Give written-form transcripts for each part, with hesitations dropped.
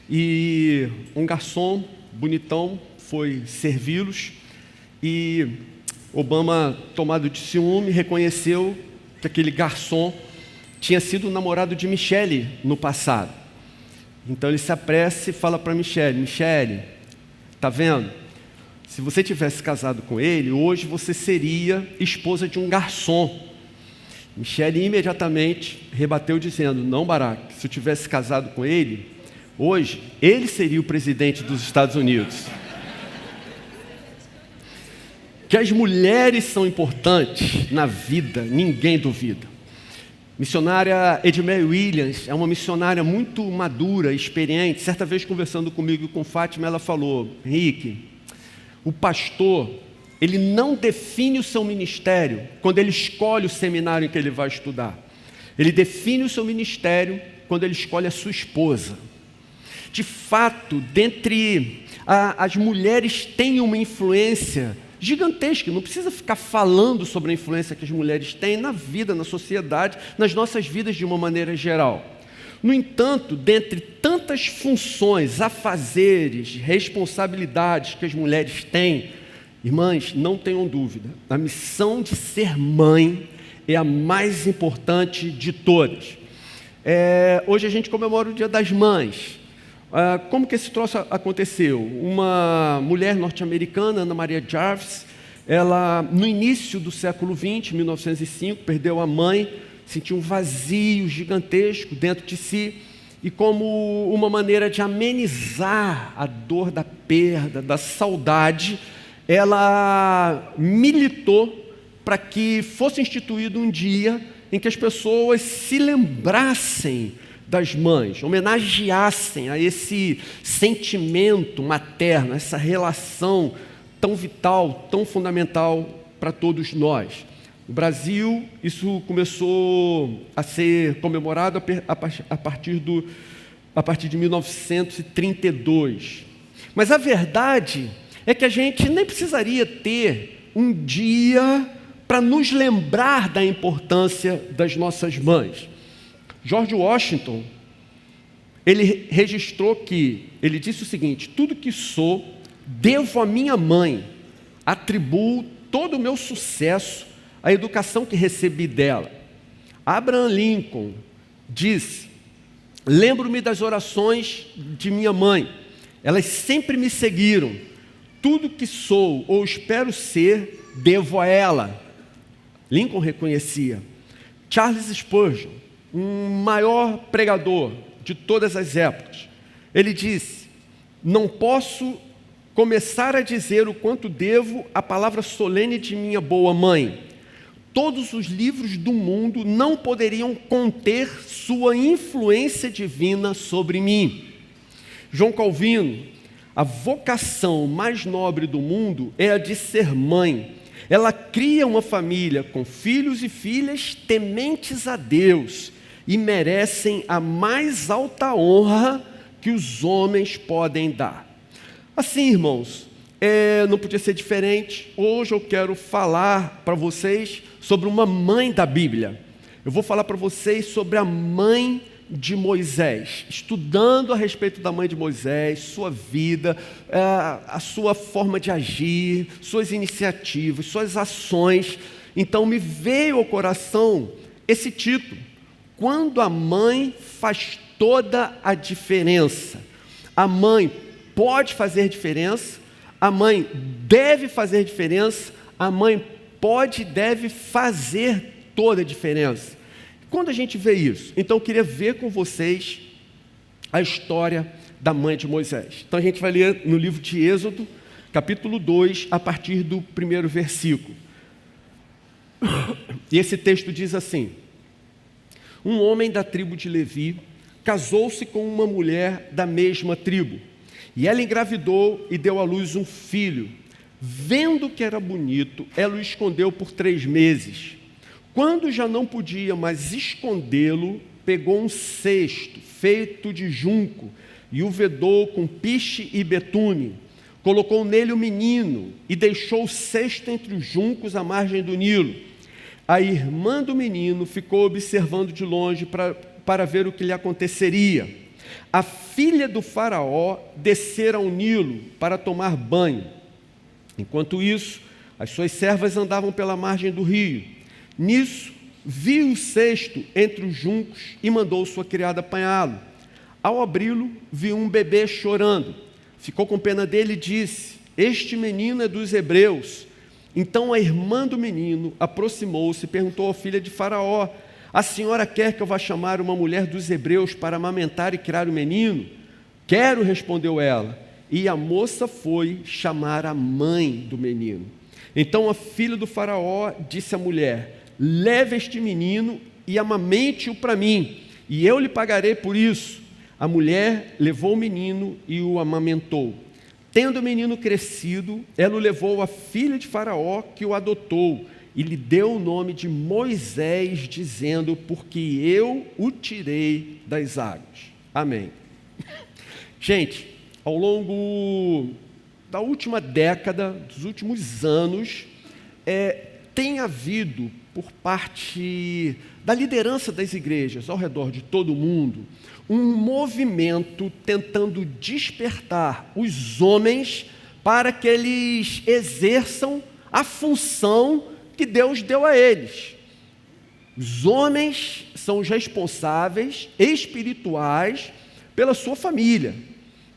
e um garçom bonitão foi servi-los e Obama, tomado de ciúme, reconheceu que aquele garçom tinha sido o namorado de Michelle no passado. Então ele se apressa e fala para Michelle: Michelle, tá vendo? Se você tivesse casado com ele, hoje você seria esposa de um garçom. Michelle imediatamente rebateu dizendo: não, Barack, se eu tivesse casado com ele, hoje ele seria o presidente dos Estados Unidos. Que as mulheres são importantes na vida, ninguém duvida. Missionária Edmé Williams é uma missionária muito madura, experiente. Certa vez, conversando comigo e com Fátima, ela falou: Henrique, o pastor, ele não define o seu ministério quando ele escolhe o seminário em que ele vai estudar. Ele define o seu ministério quando ele escolhe a sua esposa. De fato, dentre as mulheres têm uma influência gigantesca. Não precisa ficar falando sobre a influência que as mulheres têm na vida, na sociedade, nas nossas vidas de uma maneira geral. No entanto, dentre tantas funções, afazeres, responsabilidades que as mulheres têm, irmãs, não tenham dúvida, a missão de ser mãe é a mais importante de todas. Hoje a gente comemora o Dia das Mães. Como que esse troço aconteceu? Uma mulher norte-americana, Ana Maria Jarvis, ela, no início do século XX, 1905, perdeu a mãe, sentiu um vazio gigantesco dentro de si, e como uma maneira de amenizar a dor da perda, da saudade, ela militou para que fosse instituído um dia em que as pessoas se lembrassem das mães, homenageassem a esse sentimento materno, essa relação tão vital, tão fundamental para todos nós. No Brasil, isso começou a ser comemorado a partir de 1932. Mas a verdade é que a gente nem precisaria ter um dia para nos lembrar da importância das nossas mães. George Washington, ele registrou ele disse o seguinte: tudo que sou, devo à minha mãe, atribuo todo o meu sucesso à educação que recebi dela. Abraham Lincoln disse: lembro-me das orações de minha mãe, elas sempre me seguiram, tudo que sou ou espero ser, devo a ela. Lincoln reconhecia. Charles Spurgeon, um maior pregador de todas as épocas, ele disse: não posso começar a dizer o quanto devo à palavra solene de minha boa mãe. Todos os livros do mundo não poderiam conter sua influência divina sobre mim. João Calvino: a vocação mais nobre do mundo é a de ser mãe. Ela cria uma família com filhos e filhas tementes a Deus e merecem a mais alta honra que os homens podem dar. Assim, irmãos, não podia ser diferente. Hoje eu quero falar para vocês sobre uma mãe da Bíblia. Eu vou falar para vocês sobre a mãe de Moisés, estudando a respeito da mãe de Moisés, sua vida, a sua forma de agir, suas iniciativas, suas ações. Então me veio ao coração esse título: quando a mãe faz toda a diferença. A mãe pode fazer diferença, a mãe deve fazer diferença, a mãe pode e deve fazer toda a diferença. Quando a gente vê isso, então eu queria ver com vocês a história da mãe de Moisés. Então a gente vai ler no livro de Êxodo, capítulo 2, a partir do 1º versículo. E esse texto diz assim: um homem da tribo de Levi casou-se com uma mulher da mesma tribo, e ela engravidou e deu à luz um filho. Vendo que era bonito, ela o escondeu por 3 meses. Quando já não podia mais escondê-lo, pegou um cesto feito de junco e o vedou com piche e betume. Colocou nele o menino e deixou o cesto entre os juncos à margem do Nilo. A irmã do menino ficou observando de longe para ver o que lhe aconteceria. A filha do faraó descera ao Nilo para tomar banho. Enquanto isso, as suas servas andavam pela margem do rio. Nisso, viu o cesto entre os juncos e mandou sua criada apanhá-lo. Ao abri-lo, viu um bebê chorando. Ficou com pena dele e disse: este menino é dos hebreus. Então a irmã do menino aproximou-se e perguntou à filha de Faraó: a senhora quer que eu vá chamar uma mulher dos hebreus para amamentar e criar o menino? Quero, respondeu ela. E a moça foi chamar a mãe do menino. Então a filha do Faraó disse à mulher: leve este menino e amamente-o para mim, e eu lhe pagarei por isso. A mulher levou o menino e o amamentou. Tendo o menino crescido, ela o levou à filha de Faraó, que o adotou, e lhe deu o nome de Moisés, dizendo: porque eu o tirei das águas. Amém. Gente, ao longo da última década, dos últimos anos, tem havido, por parte da liderança das igrejas ao redor de todo o mundo, um movimento tentando despertar os homens para que eles exerçam a função que Deus deu a eles. Os homens são os responsáveis espirituais pela sua família.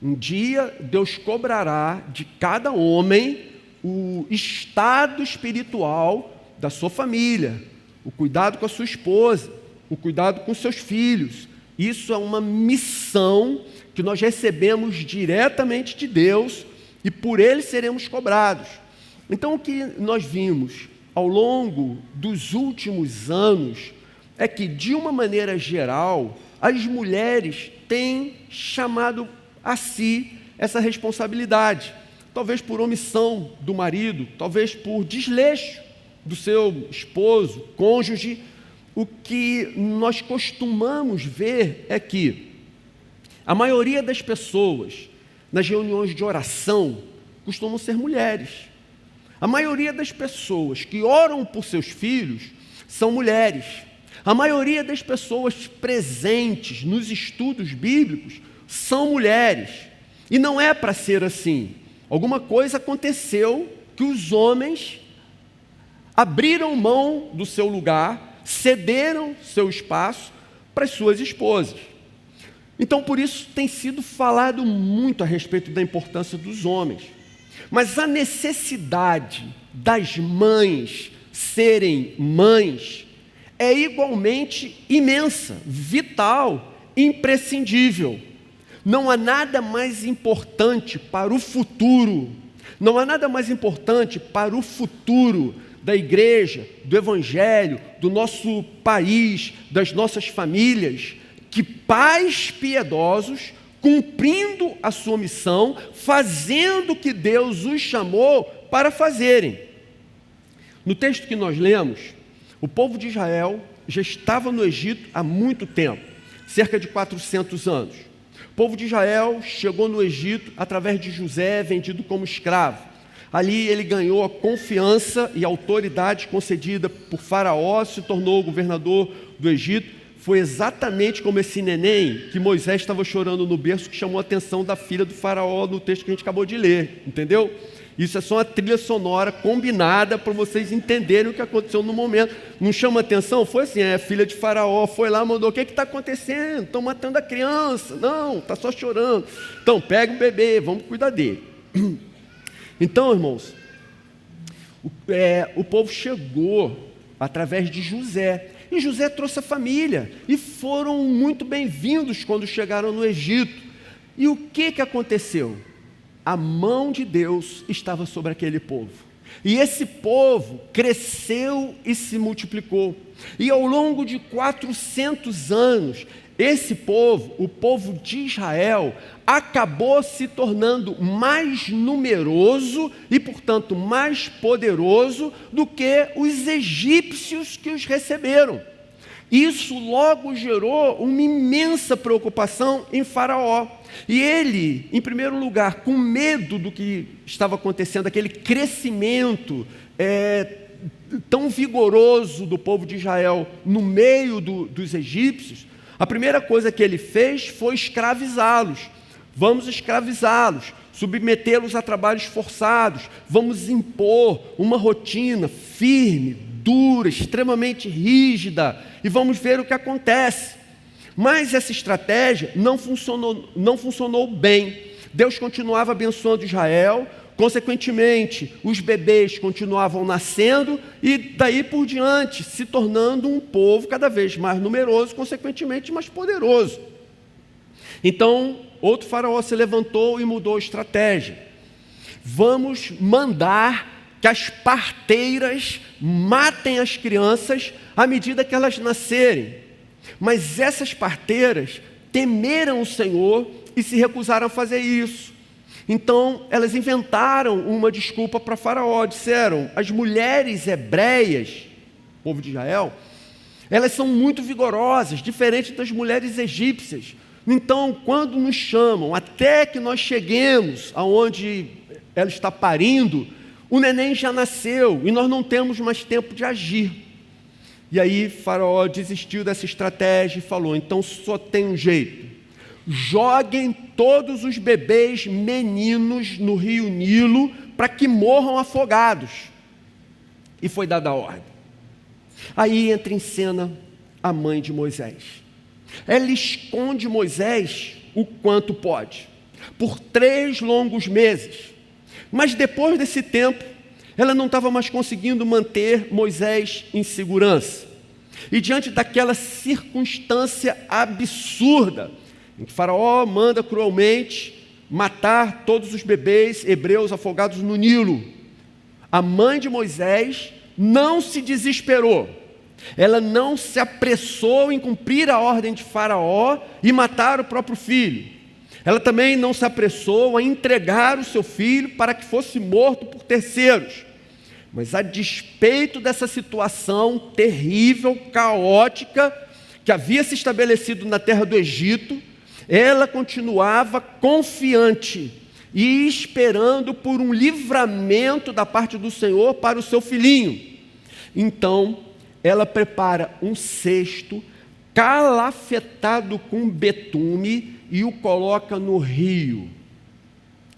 Um dia Deus cobrará de cada homem o estado espiritual da sua família, o cuidado com a sua esposa, o cuidado com seus filhos. Isso é uma missão que nós recebemos diretamente de Deus e por Ele seremos cobrados. Então, o que nós vimos ao longo dos últimos anos é que, de uma maneira geral, as mulheres têm chamado a si essa responsabilidade, talvez por omissão do marido, talvez por desleixo do seu esposo, cônjuge. O que nós costumamos ver é que a maioria das pessoas nas reuniões de oração costumam ser mulheres. A maioria das pessoas que oram por seus filhos são mulheres. A maioria das pessoas presentes nos estudos bíblicos são mulheres. E não é para ser assim. Alguma coisa aconteceu que os homens abriram mão do seu lugar, cederam seu espaço para as suas esposas. Então, por isso, tem sido falado muito a respeito da importância dos homens. Mas a necessidade das mães serem mães é igualmente imensa, vital, imprescindível. Não há nada mais importante para o futuro, não há nada mais importante para o futuro da igreja, do evangelho, do nosso país, das nossas famílias, que pais piedosos, cumprindo a sua missão, fazendo o que Deus os chamou para fazerem. No texto que nós lemos, o povo de Israel já estava no Egito há muito tempo, cerca de 400 anos. O povo de Israel chegou no Egito através de José, vendido como escravo. Ali ele ganhou a confiança e a autoridade concedida por Faraó, se tornou o governador do Egito. Foi exatamente como esse neném que Moisés estava chorando no berço, que chamou a atenção da filha do Faraó no texto que a gente acabou de ler, entendeu? Isso é só uma trilha sonora combinada para vocês entenderem o que aconteceu no momento. Não chama atenção? Foi assim, a filha de Faraó foi lá, mandou: o que está acontecendo? Estão matando a criança. Não, está só chorando. Então, pega o bebê, vamos cuidar dele. Então, irmãos, o povo chegou através de José, e José trouxe a família, e foram muito bem-vindos quando chegaram no Egito. E o que aconteceu? A mão de Deus estava sobre aquele povo, e esse povo cresceu e se multiplicou, e ao longo de 400 anos, esse povo, o povo de Israel, acabou se tornando mais numeroso e, portanto, mais poderoso do que os egípcios que os receberam. Isso logo gerou uma imensa preocupação em Faraó. E ele, em primeiro lugar, com medo do que estava acontecendo, aquele crescimento tão vigoroso do povo de Israel no meio dos egípcios, A primeira coisa que ele fez foi escravizá-los. Vamos escravizá-los, submetê-los a trabalhos forçados, vamos impor uma rotina firme, dura, extremamente rígida, e vamos ver o que acontece. Mas essa estratégia não funcionou bem. Deus continuava abençoando Israel, consequentemente, os bebês continuavam nascendo e daí por diante, se tornando um povo cada vez mais numeroso, consequentemente mais poderoso. Então, outro faraó se levantou e mudou a estratégia. Vamos mandar que as parteiras matem as crianças à medida que elas nascerem. Mas essas parteiras temeram o Senhor e se recusaram a fazer isso. Então, elas inventaram uma desculpa para Faraó. Disseram, as mulheres hebreias, povo de Israel, elas são muito vigorosas, diferente das mulheres egípcias. Então, quando nos chamam, até que nós cheguemos aonde ela está parindo, o neném já nasceu e nós não temos mais tempo de agir. E aí Faraó desistiu dessa estratégia e falou, então só tem um jeito. Joguem todos os bebês meninos no rio Nilo para que morram afogados. E foi dada a ordem. Aí entra em cena a mãe de Moisés. Ela esconde Moisés o quanto pode, por 3 longos meses. Mas depois desse tempo, ela não estava mais conseguindo manter Moisés em segurança. E diante daquela circunstância absurda, em que Faraó manda cruelmente matar todos os bebês hebreus afogados no Nilo, a mãe de Moisés não se desesperou. Ela não se apressou em cumprir a ordem de Faraó e matar o próprio filho. Ela também não se apressou a entregar o seu filho para que fosse morto por terceiros. Mas a despeito dessa situação terrível, caótica, que havia se estabelecido na terra do Egito, ela continuava confiante e esperando por um livramento da parte do Senhor para o seu filhinho. Então, ela prepara um cesto calafetado com betume e o coloca no rio.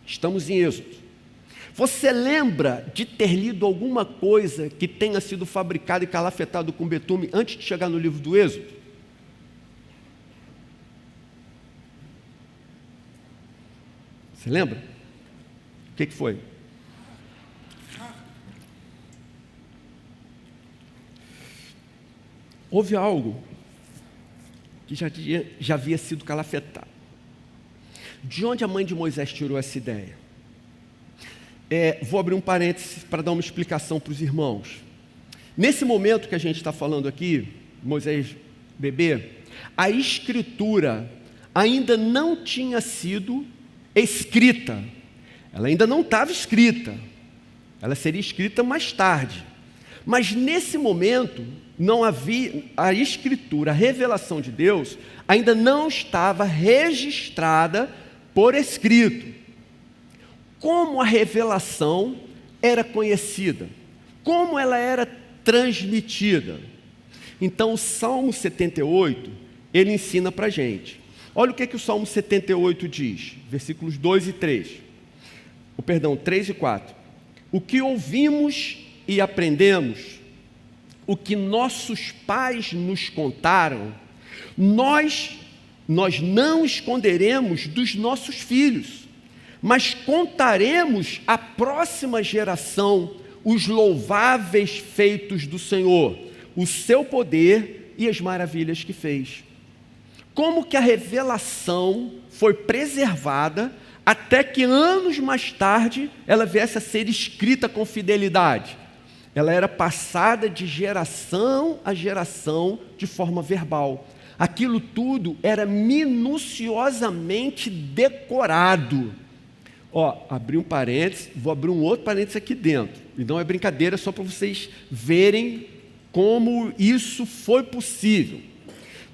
Estamos em Êxodo. Você lembra de ter lido alguma coisa que tenha sido fabricada e calafetado com betume antes de chegar no livro do Êxodo? Você lembra? O que foi? Houve algo que já havia sido calafetado. De onde a mãe de Moisés tirou essa ideia? Vou abrir um parênteses para dar uma explicação para os irmãos. Nesse momento que a gente está falando aqui, Moisés bebê, a escritura ainda não tinha sido escrita. Ela ainda não estava escrita. Ela seria escrita mais tarde. Mas nesse momento, não havia a escritura, a revelação de Deus, ainda não estava registrada por escrito. Como a revelação era conhecida? Como ela era transmitida? Então, o Salmo 78, ele ensina para a gente. Olha o que o Salmo 78 diz, versículos 2 e 3. 3 e 4. O que ouvimos e aprendemos, o que nossos pais nos contaram, nós não esconderemos dos nossos filhos, mas contaremos à próxima geração os louváveis feitos do Senhor, o seu poder e as maravilhas que fez. Como que a revelação foi preservada até que anos mais tarde ela viesse a ser escrita com fidelidade? Ela era passada de geração a geração de forma verbal. Aquilo tudo era minuciosamente decorado. Abri um parênteses, vou abrir um outro parênteses aqui dentro. E não é brincadeira, só para vocês verem como isso foi possível.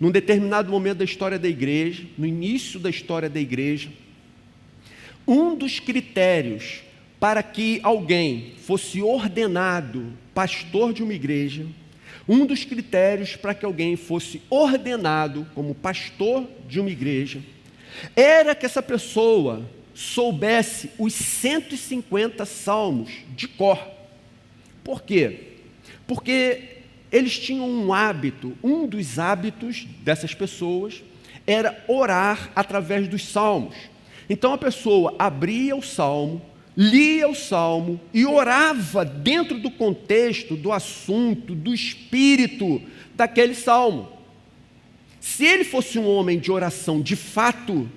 Num determinado momento da história da igreja, no início da história da igreja, um dos critérios para que alguém fosse ordenado pastor de uma igreja Um dos critérios para que alguém fosse ordenado como pastor de uma igreja era que essa pessoa soubesse os 150 salmos de cor. Por quê? Porque eles tinham um hábito, um dos hábitos dessas pessoas era orar através dos salmos. Então a pessoa abria o salmo, lia o salmo e orava dentro do contexto, do assunto, do espírito daquele salmo. Se ele fosse um homem de oração de fato,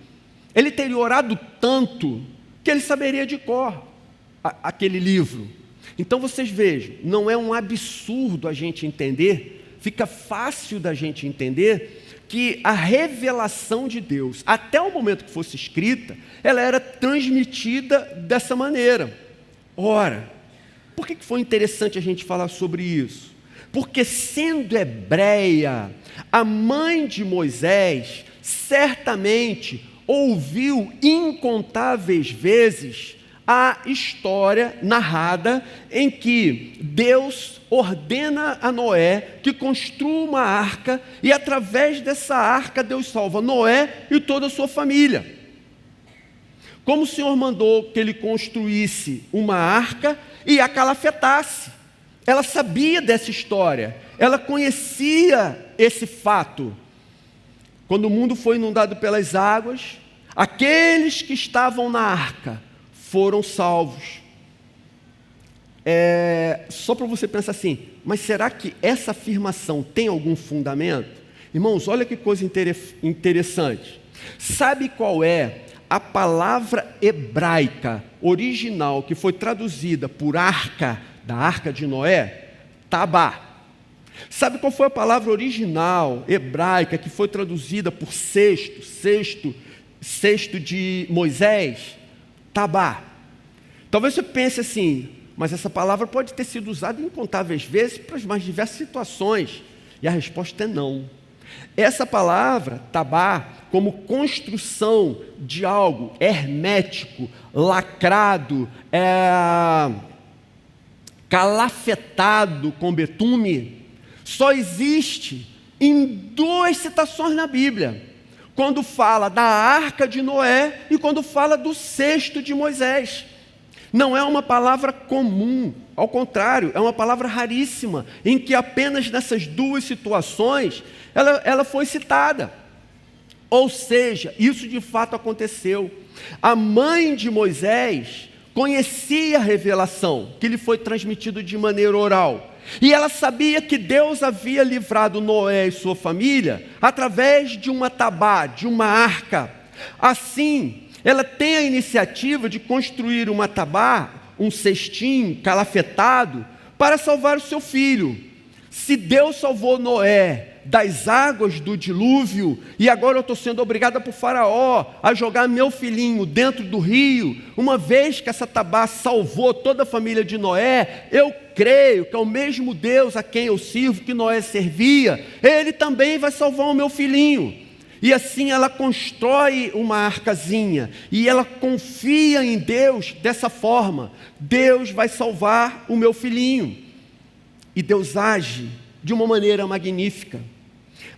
ele teria orado tanto que ele saberia de cor aquele livro. Então vocês vejam, não é um absurdo a gente entender, fica fácil da gente entender que a revelação de Deus, até o momento que fosse escrita, ela era transmitida dessa maneira. Ora, por que foi interessante a gente falar sobre isso? Porque sendo hebreia, a mãe de Moisés certamente ouviu incontáveis vezes a história narrada em que Deus ordena a Noé que construa uma arca e através dessa arca Deus salva Noé e toda a sua família. Como o Senhor mandou que ele construísse uma arca e a calafetasse. Ela sabia dessa história, ela conhecia esse fato. Quando o mundo foi inundado pelas águas, aqueles que estavam na arca foram salvos. Só para você pensar assim, mas será que essa afirmação tem algum fundamento? Irmãos, olha que coisa interessante. Sabe qual é a palavra hebraica original que foi traduzida por arca, da arca de Noé? Tabá. Sabe qual foi a palavra original hebraica que foi traduzida por cesto de Moisés? Tabá. Talvez você pense assim, mas essa palavra pode ter sido usada incontáveis vezes para as mais diversas situações. E a resposta é não. Essa palavra, tabá, como construção de algo hermético, lacrado, calafetado com betume, só existe em 2 citações na Bíblia. Quando fala da arca de Noé e quando fala do cesto de Moisés. Não é uma palavra comum, ao contrário, é uma palavra raríssima, em que apenas nessas 2 situações ela foi citada. Ou seja, isso de fato aconteceu. A mãe de Moisés conhecia a revelação que lhe foi transmitida de maneira oral. E ela sabia que Deus havia livrado Noé e sua família através de uma tabá, de uma arca. Assim, ela tem a iniciativa de construir uma tabá, um cestinho calafetado, para salvar o seu filho. Se Deus salvou Noé das águas do dilúvio, e agora eu estou sendo obrigada por Faraó a jogar meu filhinho dentro do rio, uma vez que essa tabá salvou toda a família de Noé, eu creio que é o mesmo Deus a quem eu sirvo, que Noé servia, ele também vai salvar o meu filhinho. E assim ela constrói uma arcazinha, e ela confia em Deus dessa forma: Deus vai salvar o meu filhinho. E Deus age de uma maneira magnífica.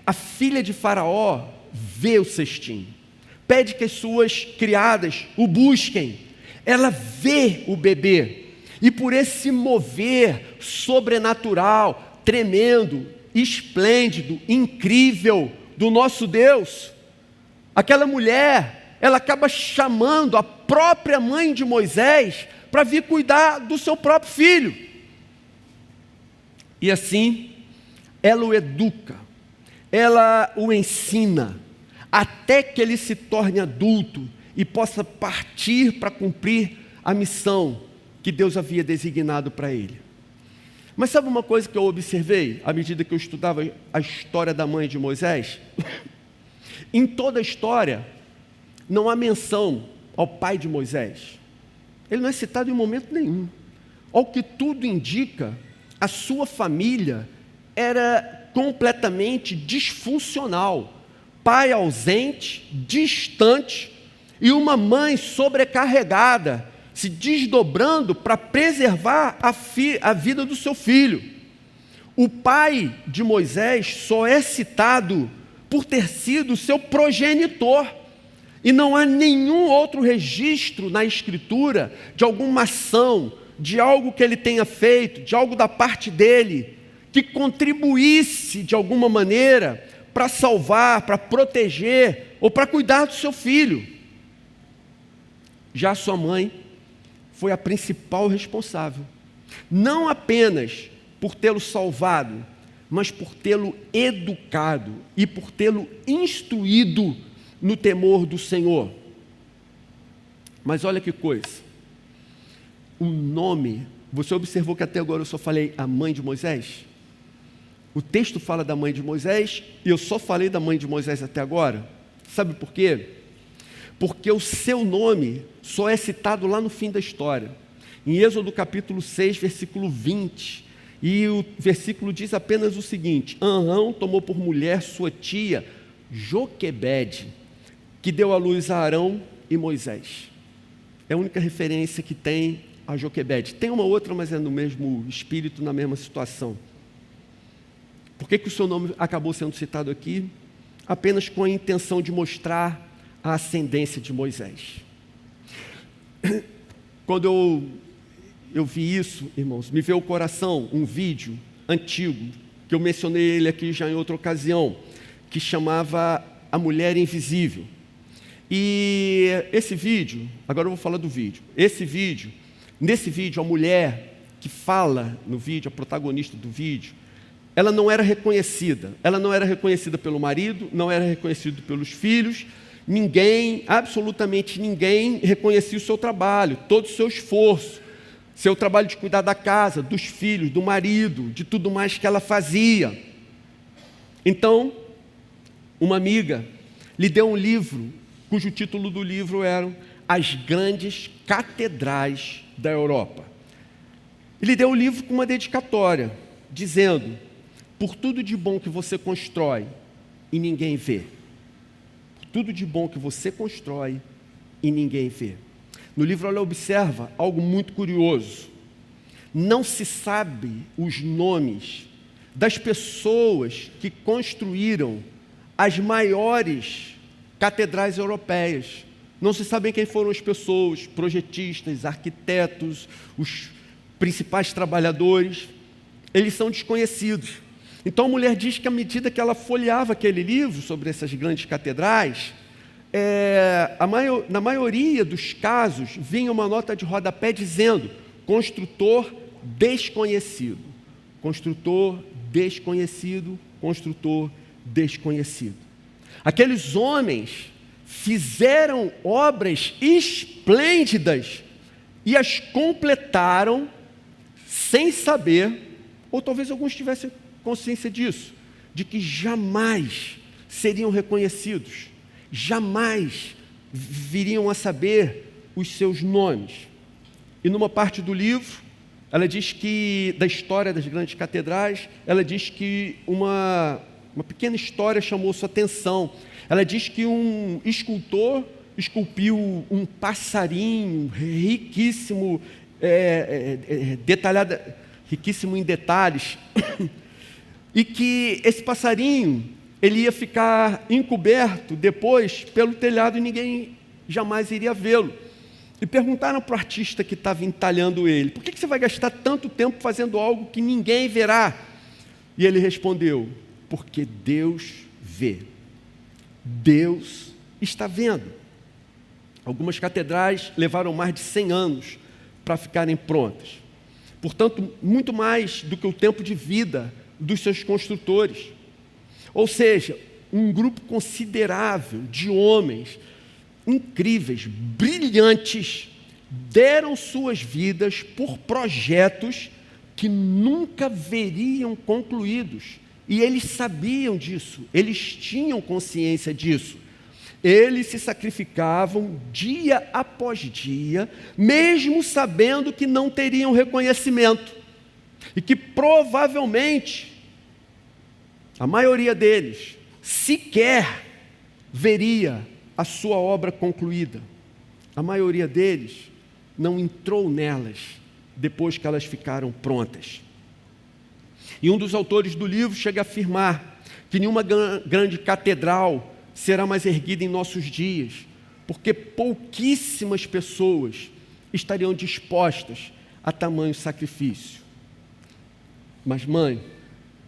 A filha de Faraó vê o cestinho, pede que as suas criadas o busquem. Ela vê o bebê, e por esse mover sobrenatural, tremendo, esplêndido, incrível do nosso Deus, aquela mulher, ela acaba chamando a própria mãe de Moisés para vir cuidar do seu próprio filho. E assim, ela o educa, ela o ensina, até que ele se torne adulto e possa partir para cumprir a missão que Deus havia designado para ele. Mas sabe uma coisa que eu observei, à medida que eu estudava a história da mãe de Moisés? Em toda a história, não há menção ao pai de Moisés. Ele não é citado em momento nenhum. Ao que tudo indica, a sua família era completamente disfuncional. Pai ausente, distante, e uma mãe sobrecarregada, se desdobrando para preservar a vida do seu filho. O pai de Moisés só é citado por ter sido seu progenitor. E não há nenhum outro registro na Escritura de alguma ação, de algo que ele tenha feito, de algo da parte dele, que contribuísse de alguma maneira para salvar, para proteger ou para cuidar do seu filho. Já sua mãe foi a principal responsável, não apenas por tê-lo salvado, mas por tê-lo educado e por tê-lo instruído no temor do Senhor. Mas olha que coisa, o nome, você observou que até agora eu só falei a mãe de Moisés? O texto fala da mãe de Moisés e eu só falei da mãe de Moisés até agora. Sabe por quê? Porque o seu nome só é citado lá no fim da história. Em Êxodo capítulo 6, versículo 20, e o versículo diz apenas o seguinte: Arão tomou por mulher sua tia Joquebede, que deu à luz a Arão e Moisés. É a única referência que tem a Joquebede. Tem uma outra, mas é no mesmo espírito, na mesma situação. Por que o seu nome acabou sendo citado aqui? Apenas com a intenção de mostrar a ascendência de Moisés. Quando eu vi isso, irmãos, me veio ao coração um vídeo antigo, que eu mencionei ele aqui já em outra ocasião, que chamava A Mulher Invisível. E esse vídeo, agora eu vou falar do vídeo. Nesse vídeo, a mulher que fala no vídeo, a protagonista do vídeo, ela não era reconhecida. Ela não era reconhecida pelo marido, não era reconhecida pelos filhos. Ninguém, absolutamente ninguém, reconhecia o seu trabalho, todo o seu esforço, seu trabalho de cuidar da casa, dos filhos, do marido, de tudo mais que ela fazia. Então, uma amiga lhe deu um livro, cujo título do livro era As Grandes Catedrais da Europa. E lhe deu o livro com uma dedicatória, dizendo: por tudo de bom que você constrói e ninguém vê. Por tudo de bom que você constrói e ninguém vê. No livro ela observa algo muito curioso. Não se sabe os nomes das pessoas que construíram as maiores catedrais europeias. Não se sabe quem foram as pessoas, projetistas, arquitetos, os principais trabalhadores. Eles são desconhecidos. Então a mulher diz que à medida que ela folheava aquele livro sobre essas grandes catedrais, na maioria dos casos vinha uma nota de rodapé dizendo: construtor desconhecido, construtor desconhecido, construtor desconhecido. Aqueles homens fizeram obras esplêndidas e as completaram sem saber, ou talvez alguns tivessem consciência disso, de que jamais seriam reconhecidos, jamais viriam a saber os seus nomes. E numa parte do livro, ela diz que, da história das grandes catedrais, ela diz que uma pequena história chamou sua atenção. Ela diz que um escultor esculpiu um passarinho riquíssimo, detalhado, riquíssimo em detalhes, e que esse passarinho ele ia ficar encoberto depois pelo telhado e ninguém jamais iria vê-lo. E perguntaram para o artista que estava entalhando ele: por que você vai gastar tanto tempo fazendo algo que ninguém verá? E ele respondeu: porque Deus vê. Deus está vendo. Algumas catedrais levaram mais de 100 anos para ficarem prontas. Portanto, muito mais do que o tempo de vida dos seus construtores. Ou seja, um grupo considerável de homens incríveis, brilhantes, deram suas vidas por projetos que nunca veriam concluídos. E eles sabiam disso, eles tinham consciência disso. Eles se sacrificavam dia após dia, mesmo sabendo que não teriam reconhecimento. E que provavelmente, a maioria deles, sequer veria a sua obra concluída. A maioria deles não entrou nelas depois que elas ficaram prontas. E um dos autores do livro chega a afirmar que nenhuma grande catedral será mais erguida em nossos dias, porque pouquíssimas pessoas estariam dispostas a tamanho sacrifício. Mas, mãe,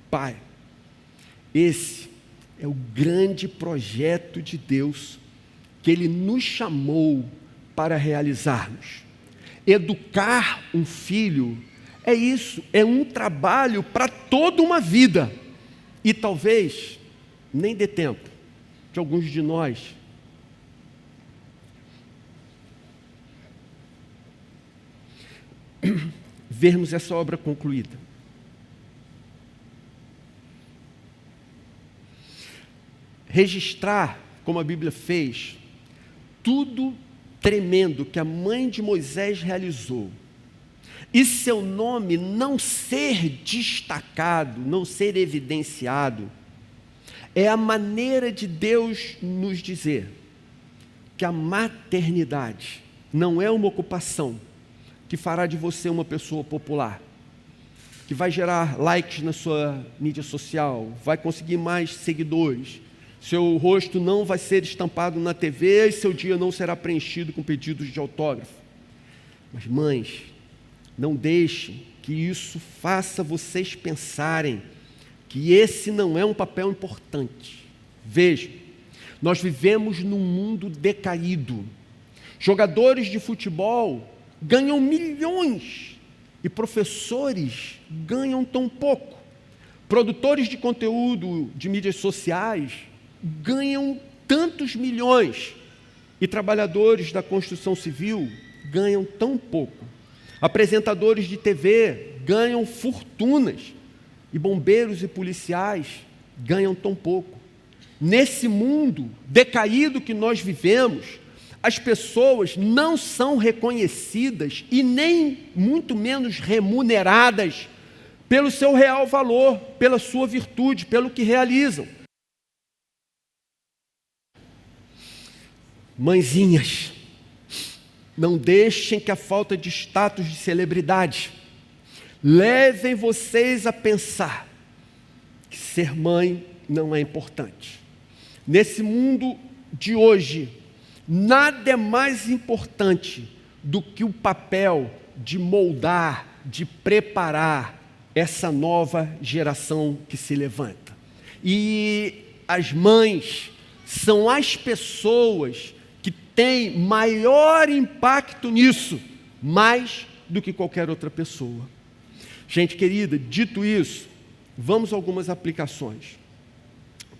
pai, esse é o grande projeto de Deus que Ele nos chamou para realizarmos. Educar um filho é isso, é um trabalho para toda uma vida. E talvez nem dê tempo de alguns de nós vermos essa obra concluída. Registrar, como a Bíblia fez, tudo tremendo que a mãe de Moisés realizou, e seu nome não ser destacado, não ser evidenciado, é a maneira de Deus nos dizer que a maternidade não é uma ocupação que fará de você uma pessoa popular, que vai gerar likes na sua mídia social, vai conseguir mais seguidores, seu rosto não vai ser estampado na TV e seu dia não será preenchido com pedidos de autógrafo. Mas, mães, não deixem que isso faça vocês pensarem que esse não é um papel importante. Vejam, nós vivemos num mundo decaído. Jogadores de futebol ganham milhões e professores ganham tão pouco. Produtores de conteúdo de mídias sociais ganham tantos milhões e trabalhadores da construção civil ganham tão pouco. Apresentadores de TV ganham fortunas e bombeiros e policiais ganham tão pouco. Nesse mundo decaído que nós vivemos, as pessoas não são reconhecidas e nem muito menos remuneradas pelo seu real valor, pela sua virtude, pelo que realizam. Mãezinhas, não deixem que a falta de status de celebridade levem vocês a pensar que ser mãe não é importante. Nesse mundo de hoje, nada é mais importante do que o papel de moldar, de preparar essa nova geração que se levanta. E as mães são as pessoas que têm maior impacto nisso, mais do que qualquer outra pessoa. Gente querida, dito isso, vamos a algumas aplicações.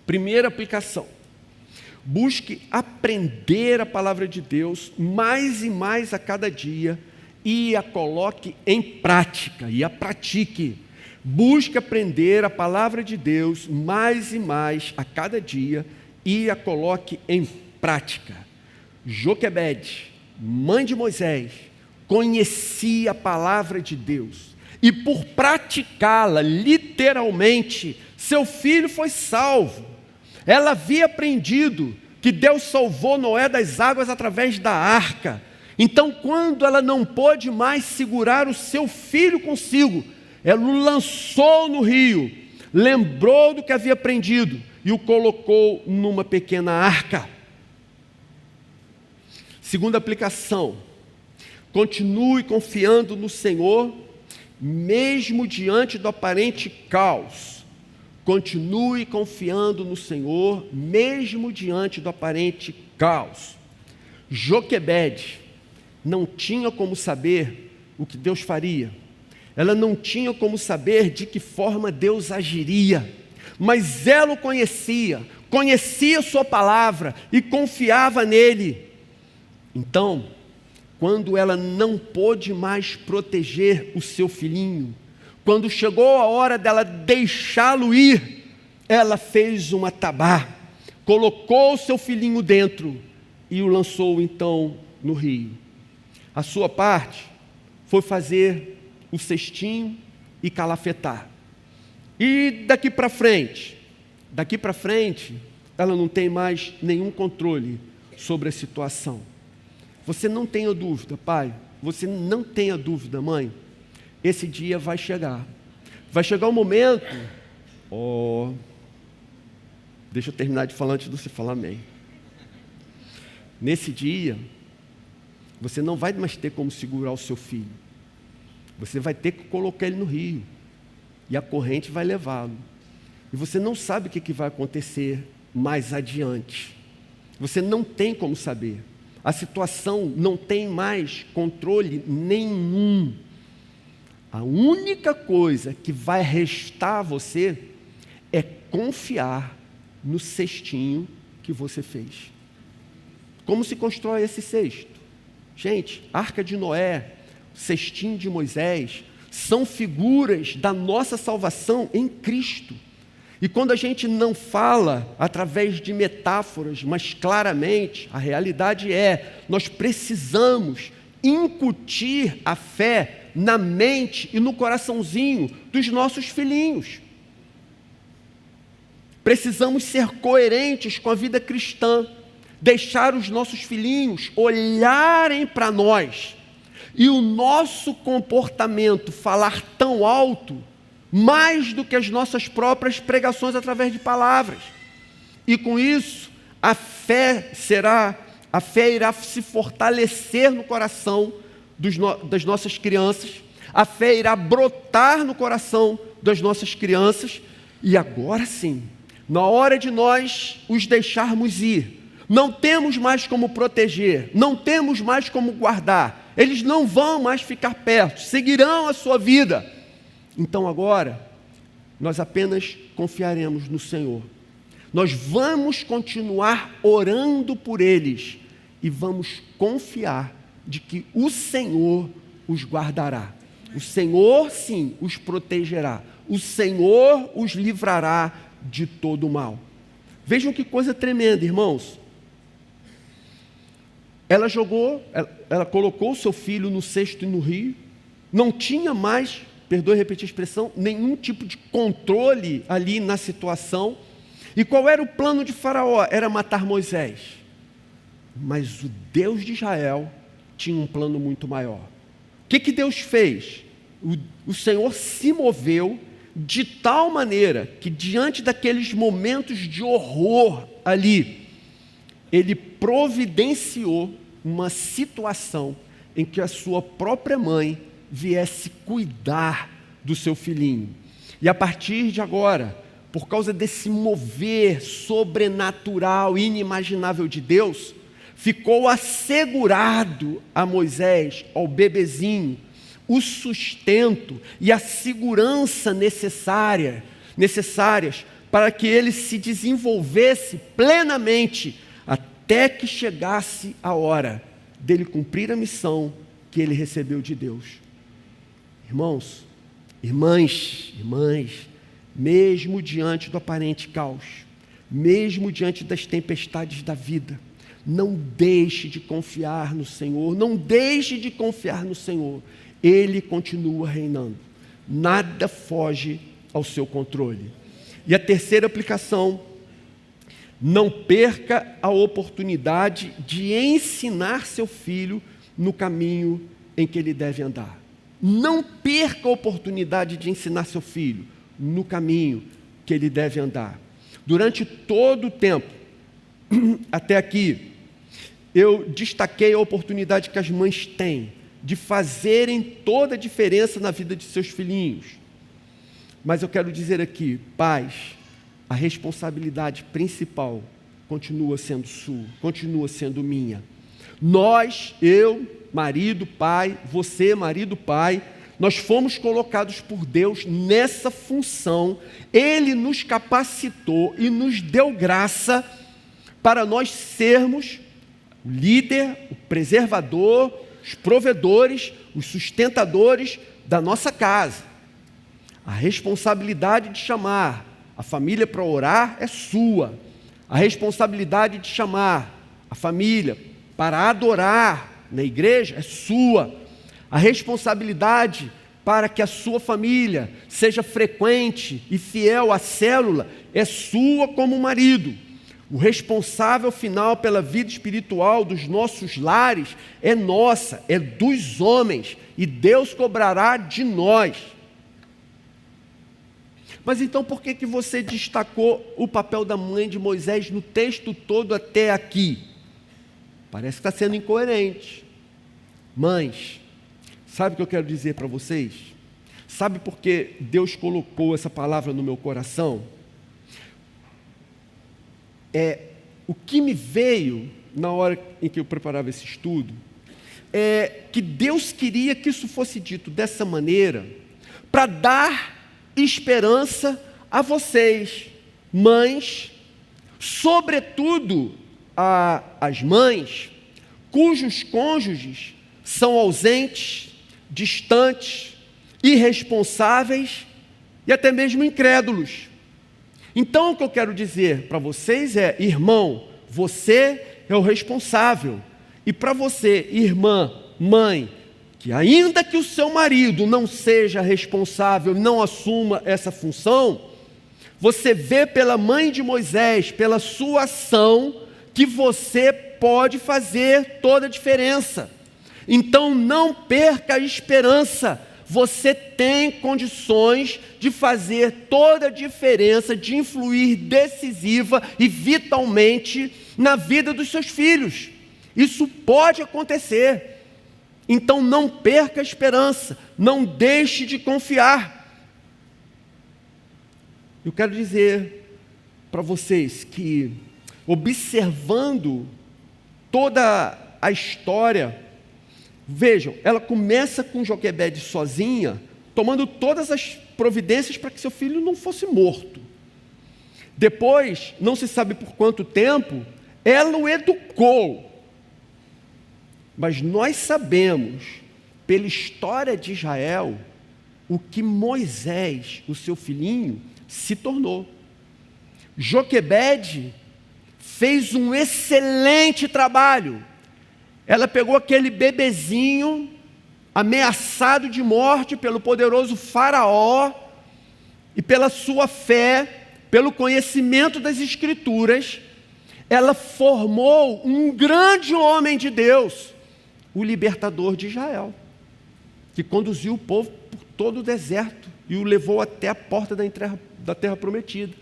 Primeira aplicação: busque aprender a palavra de Deus mais e mais a cada dia e a coloque em prática, e a pratique. Busque aprender a palavra de Deus mais e mais a cada dia e a coloque em prática. Joquebede, mãe de Moisés, conhecia a palavra de Deus e por praticá-la literalmente, seu filho foi salvo. Ela havia aprendido que Deus salvou Noé das águas através da arca. Então, quando ela não pôde mais segurar o seu filho consigo, ela o lançou no rio, lembrou do que havia aprendido e o colocou numa pequena arca. Segunda aplicação: continue confiando no Senhor, mesmo diante do aparente caos. Continue confiando no Senhor, mesmo diante do aparente caos. Joquebede não tinha como saber o que Deus faria. Ela não tinha como saber de que forma Deus agiria. Mas ela o conhecia sua palavra e confiava nele. Então, quando ela não pôde mais proteger o seu filhinho, quando chegou a hora dela deixá-lo ir, ela fez uma tabá, colocou o seu filhinho dentro e o lançou então no rio. A sua parte foi fazer o cestinho e calafetar. E daqui para frente, ela não tem mais nenhum controle sobre a situação. Você não tenha dúvida, pai, você não tenha dúvida, mãe, esse dia vai chegar. Vai chegar um momento, deixa eu terminar de falar antes de você falar amém. Nesse dia, você não vai mais ter como segurar o seu filho. Você vai ter que colocar ele no rio. E a corrente vai levá-lo. E você não sabe o que vai acontecer mais adiante. Você não tem como saber. A situação não tem mais controle nenhum. A única coisa que vai restar a você é confiar no cestinho que você fez. Como se constrói esse cesto? Gente, Arca de Noé, cestinho de Moisés, são figuras da nossa salvação em Cristo. E quando a gente não fala através de metáforas, mas claramente, a realidade é, nós precisamos incutir a fé na mente e no coraçãozinho dos nossos filhinhos. Precisamos ser coerentes com a vida cristã, deixar os nossos filhinhos olharem para nós e o nosso comportamento falar tão alto, mais do que as nossas próprias pregações através de palavras. E com isso, a fé irá se fortalecer no coração das nossas crianças, a fé irá brotar no coração das nossas crianças, e agora sim, na hora de nós os deixarmos ir, não temos mais como proteger, não temos mais como guardar, eles não vão mais ficar perto, seguirão a sua vida. Então agora, nós apenas confiaremos no Senhor. Nós vamos continuar orando por eles e vamos confiar de que o Senhor os guardará. O Senhor, sim, os protegerá. O Senhor os livrará de todo o mal. Vejam que coisa tremenda, irmãos. Ela colocou o seu filho no cesto e no rio, não tinha mais, perdoe repetir a expressão, nenhum tipo de controle ali na situação. E qual era o plano de Faraó? Era matar Moisés. Mas o Deus de Israel tinha um plano muito maior. O que Deus fez? O Senhor se moveu de tal maneira que, diante daqueles momentos de horror ali, Ele providenciou uma situação em que a sua própria mãe viesse cuidar do seu filhinho. E a partir de agora, por causa desse mover sobrenatural, inimaginável de Deus, ficou assegurado a Moisés, ao bebezinho, o sustento e a segurança necessárias para que ele se desenvolvesse plenamente até que chegasse a hora dele cumprir a missão que ele recebeu de Deus. Irmãos, irmãs, mesmo diante do aparente caos, mesmo diante das tempestades da vida, não deixe de confiar no Senhor, não deixe de confiar no Senhor. Ele continua reinando, nada foge ao seu controle. E a terceira aplicação: não perca a oportunidade de ensinar seu filho no caminho em que ele deve andar. Não perca a oportunidade de ensinar seu filho no caminho que ele deve andar. Durante todo o tempo, até aqui, eu destaquei a oportunidade que as mães têm de fazerem toda a diferença na vida de seus filhinhos. Mas eu quero dizer aqui, pais, a responsabilidade principal continua sendo sua, continua sendo minha. Nós, eu, marido, pai, você, marido, pai, nós fomos colocados por Deus nessa função. Ele nos capacitou e nos deu graça para nós sermos o líder, o preservador, os provedores, os sustentadores da nossa casa. A responsabilidade de chamar a família para orar é sua. A responsabilidade de chamar a família para adorar na igreja é sua. A responsabilidade para que a sua família seja frequente e fiel à célula é sua como marido. O responsável final pela vida espiritual dos nossos lares é nossa, é dos homens, e Deus cobrará de nós. Mas então por que você destacou o papel da mãe de Moisés no texto todo até aqui? Parece que está sendo incoerente. Mães, sabe o que eu quero dizer para vocês? Sabe por que Deus colocou essa palavra no meu coração? O que me veio na hora em que eu preparava esse estudo é que Deus queria que isso fosse dito dessa maneira para dar esperança a vocês, mães, sobretudo as mães cujos cônjuges são ausentes, distantes, irresponsáveis e até mesmo incrédulos. Então o que eu quero dizer para vocês é: irmão, você é o responsável. E para você, irmã, mãe, que ainda que o seu marido não seja responsável, não assuma essa função, você vê pela mãe de Moisés, pela sua ação, que você pode fazer toda a diferença. Então não perca a esperança. Você tem condições de fazer toda a diferença, de influir decisiva e vitalmente na vida dos seus filhos. Isso pode acontecer. Então não perca a esperança, não deixe de confiar. Eu quero dizer para vocês que, observando toda a história, vejam, ela começa com Joquebede sozinha, tomando todas as providências para que seu filho não fosse morto. Depois, não se sabe por quanto tempo, ela o educou. Mas nós sabemos, pela história de Israel, o que Moisés, o seu filhinho, se tornou. Joquebede fez um excelente trabalho. Ela pegou aquele bebezinho ameaçado de morte pelo poderoso Faraó e pela sua fé, pelo conhecimento das Escrituras, ela formou um grande homem de Deus, o libertador de Israel, que conduziu o povo por todo o deserto e o levou até a porta da terra prometida.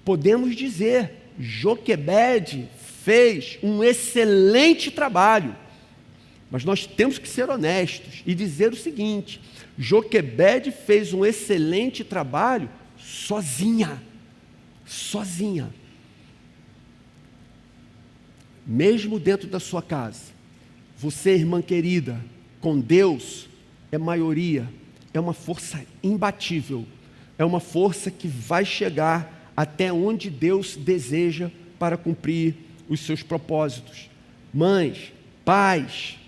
Podemos dizer, Joquebede fez um excelente trabalho, mas nós temos que ser honestos e dizer o seguinte: Joquebede fez um excelente trabalho sozinha. Mesmo dentro da sua casa, você, irmã querida, com Deus, é maioria, é uma força imbatível, é uma força que vai chegar até onde Deus deseja para cumprir os seus propósitos. Mães, pais,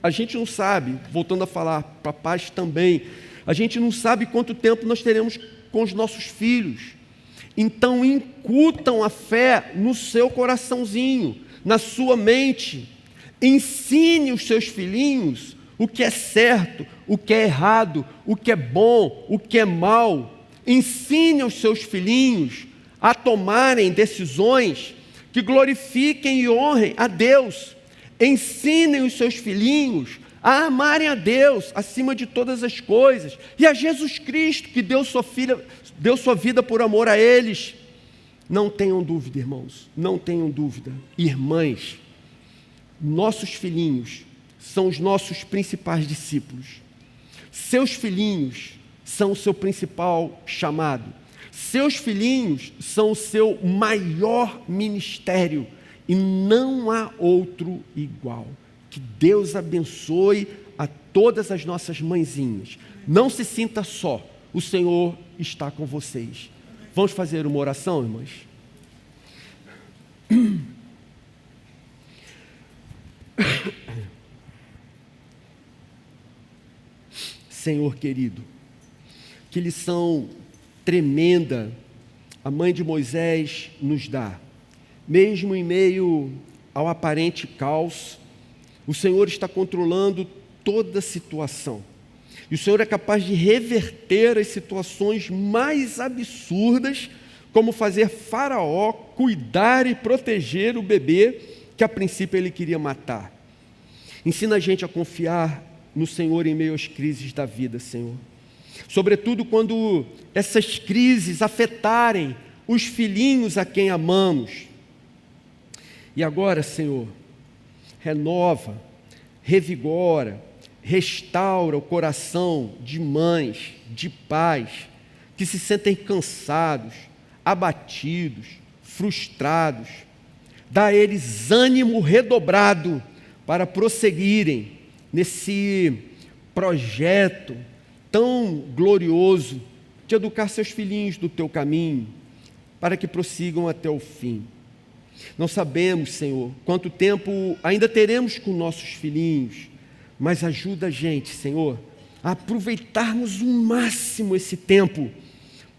a gente não sabe, voltando a falar para pais também, a gente não sabe quanto tempo nós teremos com os nossos filhos. Então incutam a fé no seu coraçãozinho, na sua mente. Ensine os seus filhinhos o que é certo, o que é errado, o que é bom, o que é mal. Ensine os seus filhinhos a tomarem decisões que glorifiquem e honrem a Deus. Ensinem os seus filhinhos a amarem a Deus acima de todas as coisas e a Jesus Cristo, que deu sua vida por amor a eles. Não tenham dúvida, irmãos, não tenham dúvida, irmãs, nossos filhinhos são os nossos principais discípulos. Seus filhinhos são o seu principal chamado. Seus filhinhos são o seu maior ministério e não há outro igual. Que Deus abençoe a todas as nossas mãezinhas. Não se sinta só, o Senhor está com vocês. Vamos fazer uma oração, irmãs? Senhor querido, que lição tremenda a mãe de Moisés nos dá. Mesmo em meio ao aparente caos, o Senhor está controlando toda a situação. E o Senhor é capaz de reverter as situações mais absurdas, como fazer Faraó cuidar e proteger o bebê que a princípio ele queria matar. Ensina a gente a confiar no Senhor em meio às crises da vida, Senhor. sobretudo quando essas crises afetarem os filhinhos a quem amamos. E agora, Senhor, renova, revigora, restaura o coração de mães, de pais, que se sentem cansados, abatidos, frustrados. Dá a eles ânimo redobrado para prosseguirem nesse projeto tão glorioso de educar seus filhinhos do teu caminho, para que prossigam até o fim. Não sabemos, Senhor, quanto tempo ainda teremos com nossos filhinhos, mas ajuda a gente, Senhor, a aproveitarmos o máximo esse tempo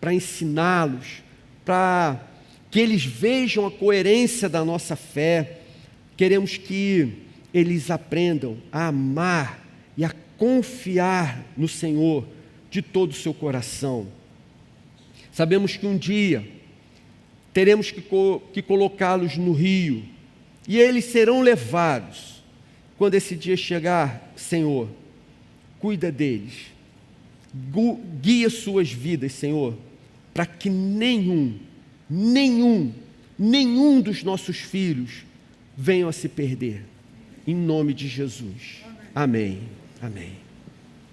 para ensiná-los, para que eles vejam a coerência da nossa fé. Queremos que eles aprendam a amar e a confiar no Senhor de todo o seu coração. Sabemos que um dia teremos que colocá-los no rio, e eles serão levados. Quando esse dia chegar, Senhor, cuida deles, guia suas vidas, Senhor, para que nenhum dos nossos filhos venham a se perder. Em nome de Jesus. Amém. Amém.